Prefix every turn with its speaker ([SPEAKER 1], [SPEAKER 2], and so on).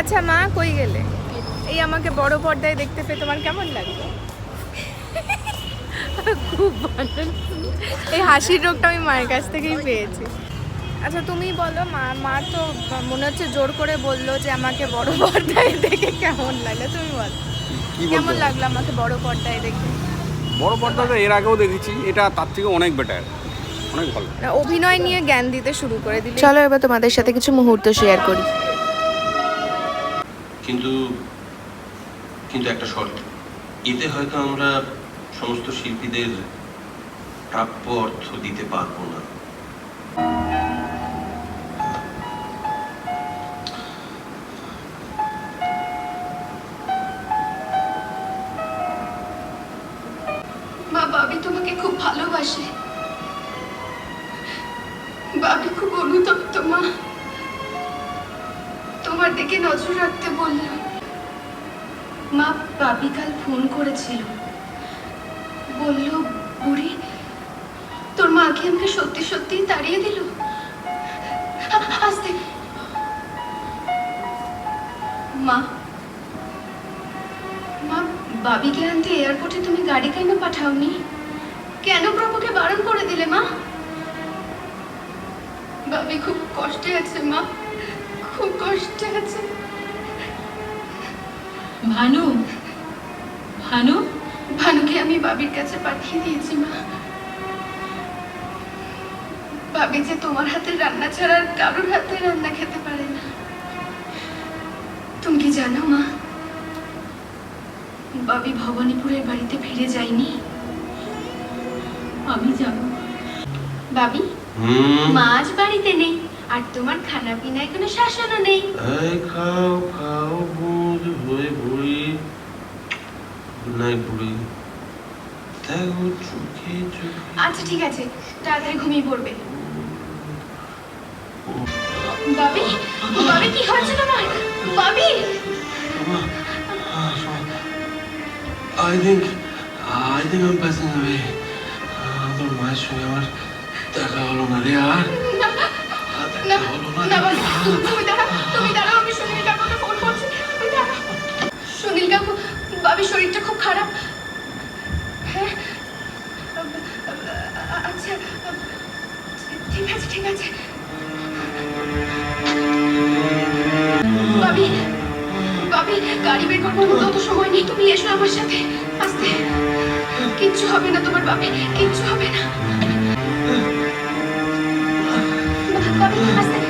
[SPEAKER 1] আচ্ছা মা, কই গেলে? এই আমাকে বড় পর্দায় দেখতে পেয়ে তোমার কেমন লাগলো? খুব ভালো। এই হাসির রোগটা আমি মায়ের কাছ থেকেই পেয়েছি। আচ্ছা তুমি বলো, মা তো মনে হচ্ছে জোর করে বললো যে আমাকে বড় পর্দায় দেখে কেমন লাগলো, তুমি বলো কেমন লাগলো আমাকে বড় পর্দায় দেখে?
[SPEAKER 2] বড় পর্দাটা এর আগেও দেখেছি, এটা তার থেকে অনেক বেটার, অনেক ভালো।
[SPEAKER 1] অভিনয় নিয়ে জ্ঞান দিতে শুরু করে দিলে।
[SPEAKER 3] চলো এবার তোমাদের সাথে কিছু মুহূর্ত শেয়ার করি।
[SPEAKER 4] কিন্তু কিন্তু একটা শর্ত, এতে হয়তো আমরা সমস্ত শিল্পীদের প্রাপ্য অর্থ দিতে পারবো না।
[SPEAKER 5] মা, বাবি তোমাকে খুব ভালোবাসে। বাবি খুব অনুতপ্ত মা, তোমার দিকে নজর রাখতে বলল। মা, বাবি কাল ফোন করেছিল, বলল বুড়ি তোর মাকে আমাকে সত্যি সত্যি তাড়িয়ে দিল। আস্তে মা, মা বাবিকে আনতে এয়ারপোর্টে তুমি গাড়ি কেন পাঠাওনি? কেন প্রভুকে বারণ করে দিলে মা? বাবি খুব কষ্টে আছে মা, খুব কষ্টে আছে। ভানু, ভানু, ভানুকে আমি বাবির কাছে পাঠিয়ে দিয়েছি মা। বাবি যে তোমার হাতের রান্না ছাড়া আর কারোর হাতে রান্না খেতে পারে না। তুমি কি জানো মা, বাবি ভবানীপুরের বাড়িতে ফিরে যায়নি। আমি জানো বাবি, মা আজ বাড়িতে নেই, আর তোমার খানা পিনায় কোনো শাসনও নেই।
[SPEAKER 4] এই খাও খাও বুঝ হয়ে বুড়ি, নাই বুড়ি দেখো চোখে চোখে।
[SPEAKER 5] আচ্ছা ঠিক আছে, তাড়াতাড়ি ঘুমিয়ে পড়বে। বাবি, বাবি কি হয়েছে তোমার? বাবি,
[SPEAKER 4] I think I'm passing away. তোর মায়ের সঙ্গে আমার দেখা হলো না রে আর।
[SPEAKER 5] না না বাবি, তুমি দাঁড়াও, তুমি দাঁড়াও, আমি সুনীল কাকুকে ফোন করছি। তুমি দাঁড়াও। সুনীল কাকু, বাবির শরীরটা খুব খারাপ। হ্যাঁ আচ্ছা ঠিক আছে ঠিক আছে। বাবি, বাবি গাড়ি বের করতে তত সময় নেই, তুমি এসো আমার সাথে। আস্তে, কিচ্ছু হবে না তোমার বাবি, কিচ্ছু হবে না। বাবি আস্তে।